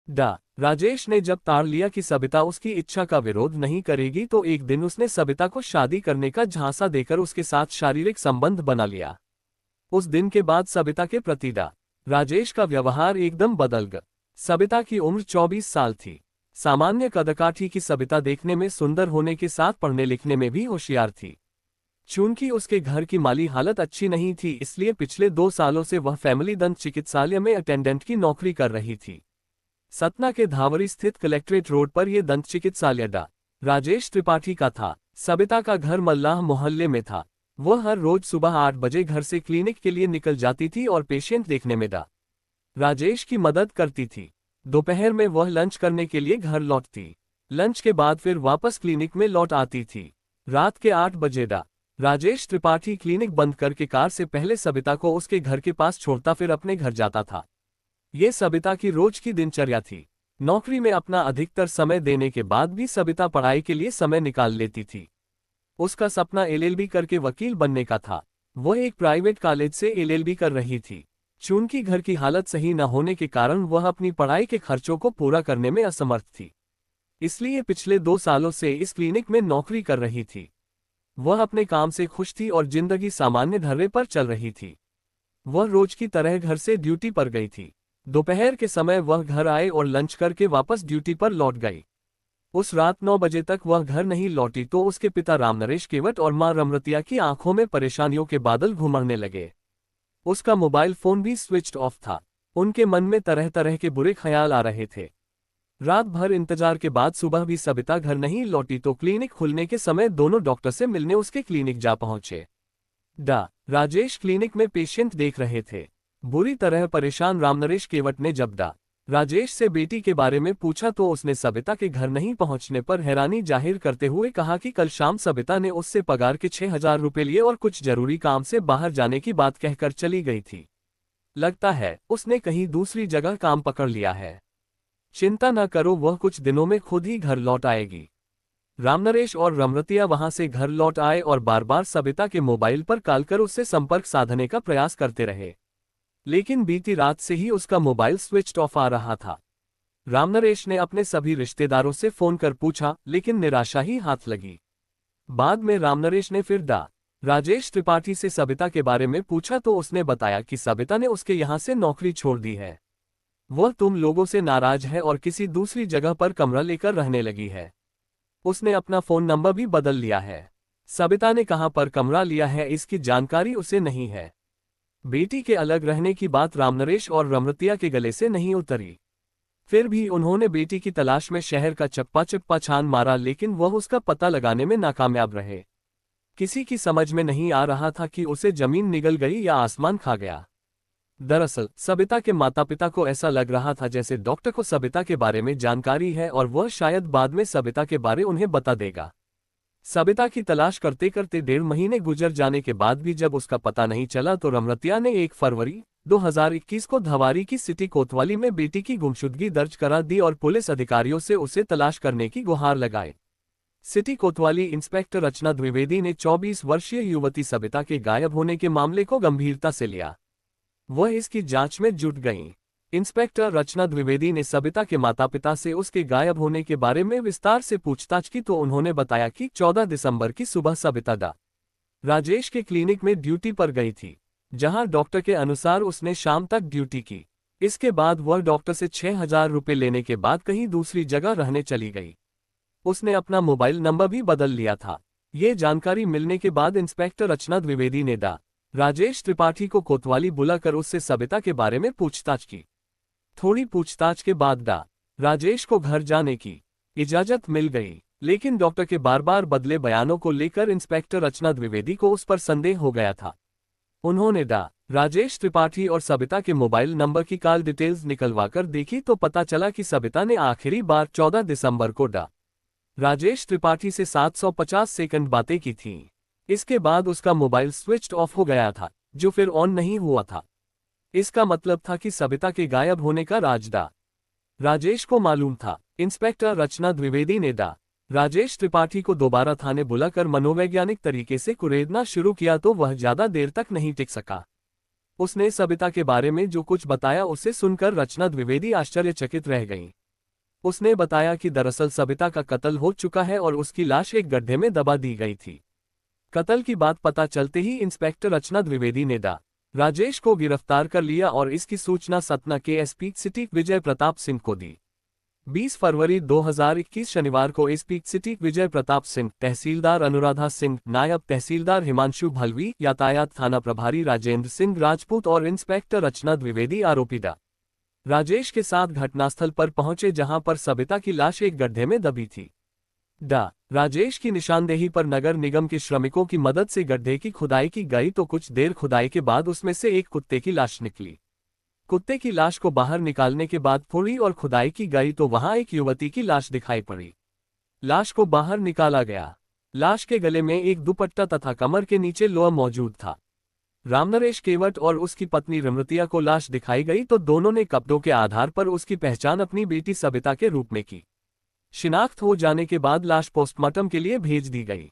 डा राजेश ने जब ताड़ लिया कि सबिता उसकी इच्छा का विरोध नहीं करेगी तो एक दिन उसने सबिता को शादी करने का झांसा देकर उसके साथ शारीरिक संबंध बना लिया। उस दिन के बाद सबिता के प्रति डा राजेश का व्यवहार एकदम बदल गया। सबिता की उम्र 24 साल थी। सामान्य कदकाठी की सबिता देखने में सुंदर होने के साथ पढ़ने लिखने में भी होशियार थी। चूंकि उसके घर की माली हालत अच्छी नहीं थी, इसलिए पिछले 2 सालों से वह फैमिली दंत चिकित्सालय में अटेंडेंट की नौकरी कर रही थी। सतना के धावरी स्थित कलेक्ट्रेट रोड पर यह दंत चिकित्सालय डा राजेश त्रिपाठी का था। सबिता का घर मल्लाह मोहल्ले में था। वह हर रोज सुबह 8 बजे घर से क्लिनिक के लिए निकल जाती थी और पेशेंट देखने में डा राजेश की मदद करती थी। दोपहर में वह लंच करने के लिए घर लौटती। लंच के बाद फिर वापस क्लिनिक में लौट आती थी। रात के 8 बजे डा राजेश त्रिपाठी क्लिनिक बंद करके कार से पहले सबिता को उसके घर के पास छोड़ता फिर अपने घर जाता था। ये सबिता की रोज की दिनचर्या थी। नौकरी में अपना अधिकतर समय देने के बाद भी सबिता पढ़ाई के लिए समय निकाल लेती थी। उसका सपना एलएलबी करके वकील बनने का था। वह एक प्राइवेट कॉलेज से एलएलबी कर रही थी। चूंकि घर की हालत सही न होने के कारण वह अपनी पढ़ाई के खर्चों को पूरा करने में असमर्थ थी, इसलिए पिछले 2 सालों से इस क्लिनिक में नौकरी कर रही थी। वह अपने काम से खुश थी और जिंदगी सामान्य ढर्रे पर चल रही थी। वह रोज की तरह घर से ड्यूटी पर गई थी। दोपहर के समय वह घर आए और लंच करके वापस ड्यूटी पर लौट गई। उस रात 9 बजे तक वह घर नहीं लौटी तो उसके पिता रामनरेश केवट और मां रमरतिया की आंखों में परेशानियों के बादल घुमड़ने लगे। उसका मोबाइल फोन भी स्विच्ड ऑफ था। उनके मन में तरह तरह के बुरे ख्याल आ रहे थे। रात भर इंतजार के बाद सुबह भी सबिता घर नहीं लौटी तो क्लिनिक खुलने के समय दोनों डॉक्टर से मिलने उसके क्लिनिक जा पहुंचे। डा राजेश क्लिनिक में पेशेंट देख रहे थे। बुरी तरह परेशान रामनरेश केवट ने जब डा राजेश से बेटी के बारे में पूछा तो उसने सबिता के घर नहीं पहुंचने पर हैरानी जाहिर करते हुए कहा कि कल शाम सबिता ने उससे पगार के 6,000 रुपए लिए और कुछ जरूरी काम से बाहर जाने की बात कहकर चली गई थी। लगता है उसने कहीं दूसरी जगह काम पकड़ लिया है। चिंता न करो, वह कुछ दिनों में खुद ही घर लौट आएगी। रामनरेश और रमरतिया वहां से घर लौट आए और बार बार सबिता के मोबाइल पर कॉल कर उससे संपर्क साधने का प्रयास करते रहे, लेकिन बीती रात से ही उसका मोबाइल स्विच्ड ऑफ आ रहा था। रामनरेश ने अपने सभी रिश्तेदारों से फोन कर पूछा, लेकिन निराशा ही हाथ लगी। बाद में रामनरेश ने फिर डा राजेश त्रिपाठी से सबिता के बारे में पूछा तो उसने बताया कि सबिता ने उसके यहां से नौकरी छोड़ दी है। वह तुम लोगों से नाराज है और किसी दूसरी जगह पर कमरा लेकर रहने लगी है। उसने अपना फोन नंबर भी बदल लिया है। सबिता ने कहां पर कमरा लिया है इसकी जानकारी उसे नहीं है। बेटी के अलग रहने की बात रामनरेश और रमरतिया के गले से नहीं उतरी। फिर भी उन्होंने बेटी की तलाश में शहर का चप्पा चप्पा छान मारा, लेकिन वह उसका पता लगाने में नाकामयाब रहे। किसी की समझ में नहीं आ रहा था कि उसे जमीन निगल गई या आसमान खा गया। दरअसल सबिता के माता पिता को ऐसा लग रहा था जैसे डॉक्टर को सबिता के बारे में जानकारी है और वह शायद बाद में सबिता के बारे उन्हें बता देगा। सबिता की तलाश करते करते 1.5 महीने गुजर जाने के बाद भी जब उसका पता नहीं चला तो रमरतिया ने 1 फरवरी 2021 को धवारी की सिटी कोतवाली में बेटी की गुमशुदगी दर्ज करा दी और पुलिस अधिकारियों से उसे तलाश करने की गुहार लगाई। सिटी कोतवाली इंस्पेक्टर रचना द्विवेदी ने 24 वर्षीय युवती सबिता के गायब होने के मामले को गंभीरता से लिया। वह इसकी जांच में जुट गईं। इंस्पेक्टर रचना द्विवेदी ने सबिता के माता पिता से उसके गायब होने के बारे में विस्तार से पूछताछ की तो उन्होंने बताया कि 14 दिसंबर की सुबह सबिता डा राजेश के क्लिनिक में ड्यूटी पर गई थी, जहां डॉक्टर के अनुसार उसने शाम तक ड्यूटी की। इसके बाद वह डॉक्टर से 6,000 रुपये लेने के बाद कहीं दूसरी जगह रहने चली गई। उसने अपना मोबाइल नंबर भी बदल लिया था। ये जानकारी मिलने के बाद इंस्पेक्टर रचना द्विवेदी ने डा राजेश त्रिपाठी को कोतवाली बुलाकर उससे सबिता के बारे में पूछताछ की। थोड़ी पूछताछ के बाद डा राजेश को घर जाने की इजाजत मिल गई, लेकिन डॉक्टर के बार बार बदले बयानों को लेकर इंस्पेक्टर रचना द्विवेदी को उस पर संदेह हो गया था। उन्होंने डा राजेश त्रिपाठी और सबिता के मोबाइल नंबर की कॉल डिटेल्स निकलवाकर देखी तो पता चला कि सबिता ने आखिरी बार 14 दिसंबर को डा राजेश त्रिपाठी से 750 सेकंड बातें की थीं। इसके बाद उसका मोबाइल स्विच्ड ऑफ हो गया था, जो फिर ऑन नहीं हुआ था। इसका मतलब था कि सबिता के गायब होने का राज डा राजेश को मालूम था। इंस्पेक्टर रचना द्विवेदी ने डा राजेश त्रिपाठी को दोबारा थाने बुलाकर मनोवैज्ञानिक तरीके से कुरेदना शुरू किया तो वह ज्यादा देर तक नहीं टिक सका। उसने सबिता के बारे में जो कुछ बताया उसे सुनकर रचना द्विवेदी आश्चर्यचकित रह गईं। उसने बताया कि दरअसल सबिता का कत्ल हो चुका है और उसकी लाश एक गड्ढे में दबा दी गई थी। कत्ल की बात पता चलते ही इंस्पेक्टर रचना द्विवेदी ने राजेश को गिरफ्तार कर लिया और इसकी सूचना सतना के एसपी सिटी विजय प्रताप सिंह को दी। 20 फरवरी 2021 शनिवार को एसपी सिटी विजय प्रताप सिंह, तहसीलदार अनुराधा सिंह, नायब तहसीलदार हिमांशु भलवी, यातायात थाना प्रभारी राजेंद्र सिंह राजपूत और इंस्पेक्टर रचना द्विवेदी आरोपी राजेश के साथ घटनास्थल पर पहुंचे जहां पर सबिता की लाश एक गड्ढे में दबी थी। राजेश की निशानदेही पर नगर निगम के श्रमिकों की मदद से गड्ढे की खुदाई की गई तो कुछ देर खुदाई के बाद उसमें से एक कुत्ते की लाश निकली। कुत्ते की लाश को बाहर निकालने के बाद थोड़ी और खुदाई की गई तो वहां एक युवती की लाश दिखाई पड़ी। लाश को बाहर निकाला गया। लाश के गले में एक दुपट्टा तथा कमर के नीचे लोहा मौजूद था। रामनरेश केवट और उसकी पत्नी रमृतिया को लाश दिखाई गई तो दोनों ने कपड़ों के आधार पर उसकी पहचान अपनी बेटी सबिता के रूप में की। शिनाख्त हो जाने के बाद लाश पोस्टमार्टम के लिए भेज दी गई।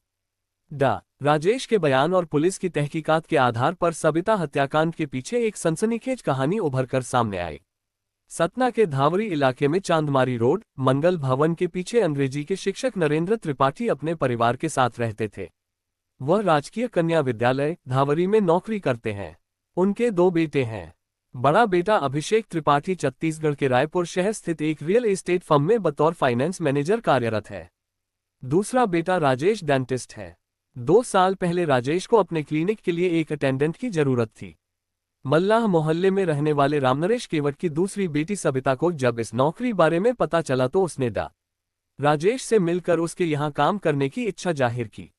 राजेश के बयान और पुलिस की तहकीकात के आधार पर सबिता हत्याकांड के पीछे एक सनसनीखेज कहानी उभरकर सामने आई। सतना के धावरी इलाके में चांदमारी रोड, मंगल भवन के पीछे अंग्रेजी के शिक्षक नरेंद्र त्रिपाठी अपने परिवार के साथ रहते थे। वह राजकीय कन्या विद्यालय धावरी में नौकरी करते हैं। उनके 2 बेटे हैं। बड़ा बेटा अभिषेक त्रिपाठी छत्तीसगढ़ के रायपुर शहर स्थित एक रियल एस्टेट फर्म में बतौर फाइनेंस मैनेजर कार्यरत है। दूसरा बेटा राजेश डेंटिस्ट है। 2 साल पहले राजेश को अपने क्लिनिक के लिए एक अटेंडेंट की जरूरत थी। मल्लाह मोहल्ले में रहने वाले रामनरेश केवट की दूसरी बेटी सबिता को जब इस नौकरी बारे में पता चला तो उसने राजेश से मिलकर उसके यहाँ काम करने की इच्छा जाहिर की।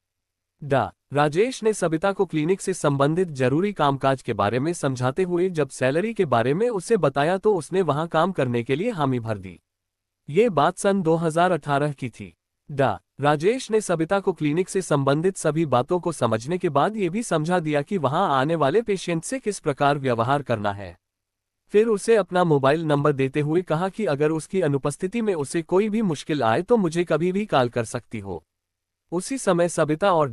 राजेश ने सबिता को क्लिनिक से संबंधित जरूरी कामकाज के बारे में समझाते हुए जब सैलरी के बारे में उसे बताया तो उसने वहां काम करने के लिए हामी भर दी। ये बात सन 2018 की थी। राजेश ने सबिता को क्लिनिक से संबंधित सभी बातों को समझने के बाद ये भी समझा दिया कि वहां आने वाले पेशेंट से किस प्रकार व्यवहार करना है। फिर उसे अपना मोबाइल नंबर देते हुए कहा कि अगर उसकी अनुपस्थिति में उसे कोई भी मुश्किल आए तो मुझे कभी भी कॉल कर सकती हो। उसी समय सबिता और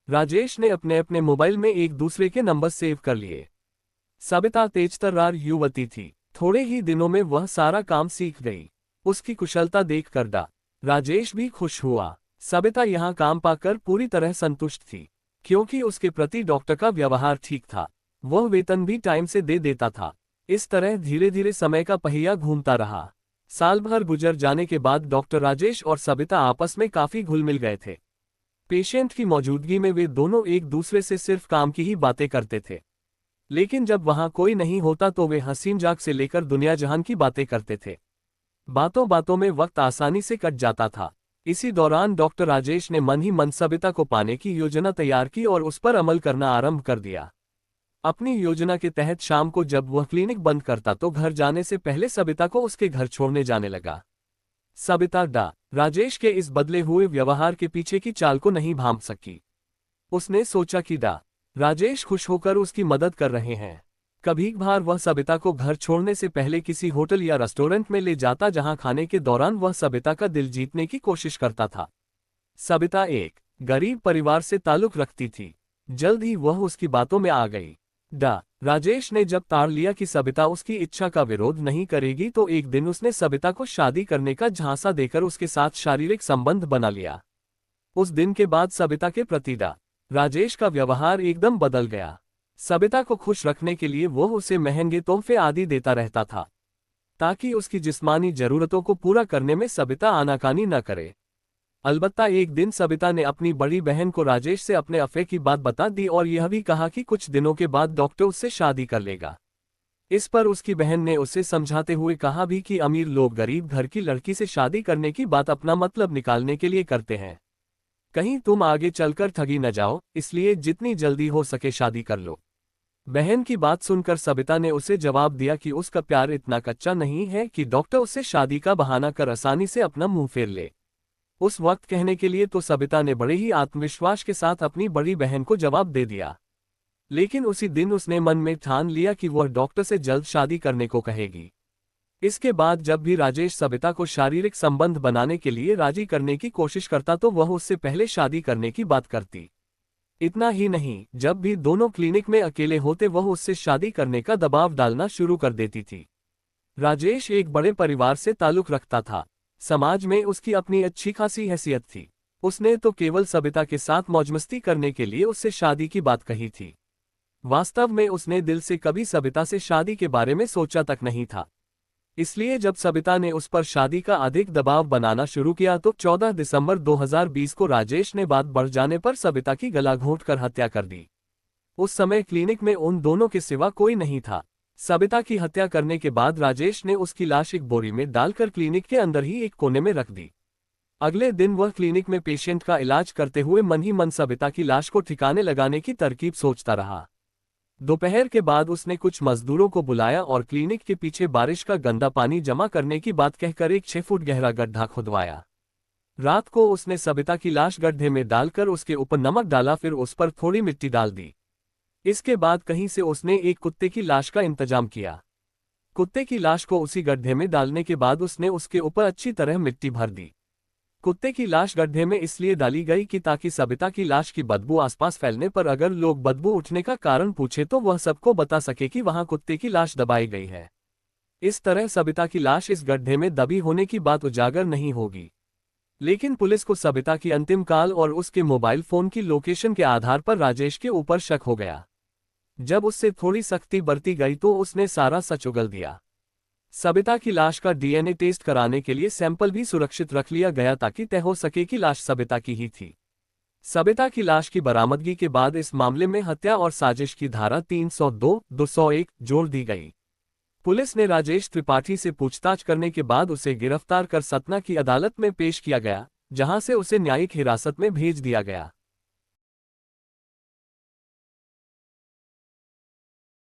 राजेश ने अपने अपने मोबाइल में एक दूसरे के नंबर सेव कर लिए। सबिता तेजतर्रार युवती थी। थोड़े ही दिनों में वह सारा काम सीख गई। उसकी कुशलता देखकर राजेश भी खुश हुआ। सबिता यहाँ काम पाकर पूरी तरह संतुष्ट थी, क्योंकि उसके प्रति डॉक्टर का व्यवहार ठीक था। वह वेतन भी टाइम से दे देता था। इस तरह धीरे धीरे समय का पहिया घूमता रहा। साल भर गुजर जाने के बाद डॉक्टर राजेश और सबिता आपस में काफी घुल मिल गए थे। पेशेंट की मौजूदगी में वे दोनों एक दूसरे से सिर्फ काम की ही बातें करते थे। लेकिन जब वहां कोई नहीं होता तो वे हसीन जाग से लेकर दुनिया जहान की बातें करते थे। बातों बातों में वक्त आसानी से कट जाता था। इसी दौरान डॉक्टर राजेश ने मन ही मन सबिता को पाने की योजना तैयार की और उस पर अमल करना आरंभ कर दिया। अपनी योजना के तहत शाम को जब वह क्लिनिक बंद करता तो घर जाने से पहले सबिता को उसके घर छोड़ने जाने लगा। सबिता राजेश के इस बदले हुए व्यवहार के पीछे की चाल को नहीं भांप सकी। उसने सोचा कि राजेश खुश होकर उसकी मदद कर रहे हैं। कभी कभार वह सबिता को घर छोड़ने से पहले किसी होटल या रेस्टोरेंट में ले जाता जहां खाने के दौरान वह सबिता का दिल जीतने की कोशिश करता था। सबिता एक गरीब परिवार से ताल्लुक रखती थी। जल्द ही वह उसकी बातों में आ गई। राजेश ने जब ताड़ लिया कि सबिता उसकी इच्छा का विरोध नहीं करेगी तो एक दिन उसने सबिता को शादी करने का झांसा देकर उसके साथ शारीरिक संबंध बना लिया। उस दिन के बाद सबिता के प्रति राजेश का व्यवहार एकदम बदल गया। सबिता को खुश रखने के लिए वह उसे महंगे तोहफे आदि देता रहता था, ताकि उसकी जिस्मानी जरूरतों को पूरा करने में सबिता आनाकानी न करे। अलबत्ता एक दिन सबिता ने अपनी बड़ी बहन को राजेश से अपने अफेयर की बात बता दी और यह भी कहा कि कुछ दिनों के बाद डॉक्टर उससे शादी कर लेगा। इस पर उसकी बहन ने उसे समझाते हुए कहा भी कि अमीर लोग गरीब घर की लड़की से शादी करने की बात अपना मतलब निकालने के लिए करते हैं। कहीं तुम आगे चलकर ठगी न जाओ, इसलिए जितनी जल्दी हो सके शादी कर लो। बहन की बात सुनकर सबिता ने उसे जवाब दिया कि उसका प्यार इतना कच्चा नहीं है कि डॉक्टर उससे शादी का बहाना कर आसानी से अपना मुंह फेर ले। उस वक्त कहने के लिए तो सबिता ने बड़े ही आत्मविश्वास के साथ अपनी बड़ी बहन को जवाब दे दिया, लेकिन उसी दिन उसने मन में ठान लिया कि वह डॉक्टर से जल्द शादी करने को कहेगी। इसके बाद जब भी राजेश सबिता को शारीरिक संबंध बनाने के लिए राजी करने की कोशिश करता तो वह उससे पहले शादी करने की बात करती। इतना ही नहीं, जब भी दोनों क्लिनिक में अकेले होते वह उससे शादी करने का दबाव डालना शुरू कर देती थी। राजेश एक बड़े परिवार से ताल्लुक रखता था। समाज में उसकी अपनी अच्छी खासी हैसियत थी। उसने तो केवल सबिता के साथ मौजमस्ती करने के लिए उससे शादी की बात कही थी। वास्तव में उसने दिल से कभी सबिता से शादी के बारे में सोचा तक नहीं था। इसलिए जब सबिता ने उस पर शादी का अधिक दबाव बनाना शुरू किया तो 14 दिसंबर 2020 को राजेश ने बात बढ़ जाने पर सबिता की गला घोंटकर हत्या कर दी। उस समय क्लिनिक में उन दोनों के सिवा कोई नहीं था। सबिता की हत्या करने के बाद राजेश ने उसकी लाश एक बोरी में डालकर क्लिनिक के अंदर ही एक कोने में रख दी। अगले दिन वह क्लिनिक में पेशेंट का इलाज करते हुए मन ही मन सबिता की लाश को ठिकाने लगाने की तरकीब सोचता रहा। दोपहर के बाद उसने कुछ मजदूरों को बुलाया और क्लिनिक के पीछे बारिश का गंदा पानी जमा करने की बात कहकर एक 6 फुट गहरा गड्ढा खुदवाया। रात को उसने सबिता की लाश गड्ढे में डालकर उसके ऊपर नमक डाला, फिर उस पर थोड़ी मिट्टी डाल दी। इसके बाद कहीं से उसने एक कुत्ते की लाश का इंतजाम किया। कुत्ते की लाश को उसी गड्ढे में डालने के बाद उसने उसके ऊपर अच्छी तरह मिट्टी भर दी। कुत्ते की लाश गड्ढे में इसलिए डाली गई कि ताकि सबिता की लाश की बदबू आसपास फैलने पर अगर लोग बदबू उठने का कारण पूछे तो वह सबको बता सके कि वहां कुत्ते की लाश दबाई गई है। इस तरह सबिता की लाश इस गड्ढे में दबी होने की बात उजागर नहीं होगी। लेकिन पुलिस को सबिता की अंतिम काल और उसके मोबाइल फोन की लोकेशन के आधार पर राजेश के ऊपर शक हो गया। जब उससे थोड़ी सख्ती बरती गई तो उसने सारा सच उगल दिया। सबिता की लाश का डीएनए टेस्ट कराने के लिए सैंपल भी सुरक्षित रख लिया गया ताकि तय हो सके कि लाश सबिता की ही थी। सबिता की लाश की बरामदगी के बाद इस मामले में हत्या और साजिश की धारा 302, 201 जोड़ दी गई। पुलिस ने राजेश त्रिपाठी से पूछताछ करने के बाद उसे गिरफ्तार कर सतना की अदालत में पेश किया गया, जहां से उसे न्यायिक हिरासत में भेज दिया गया।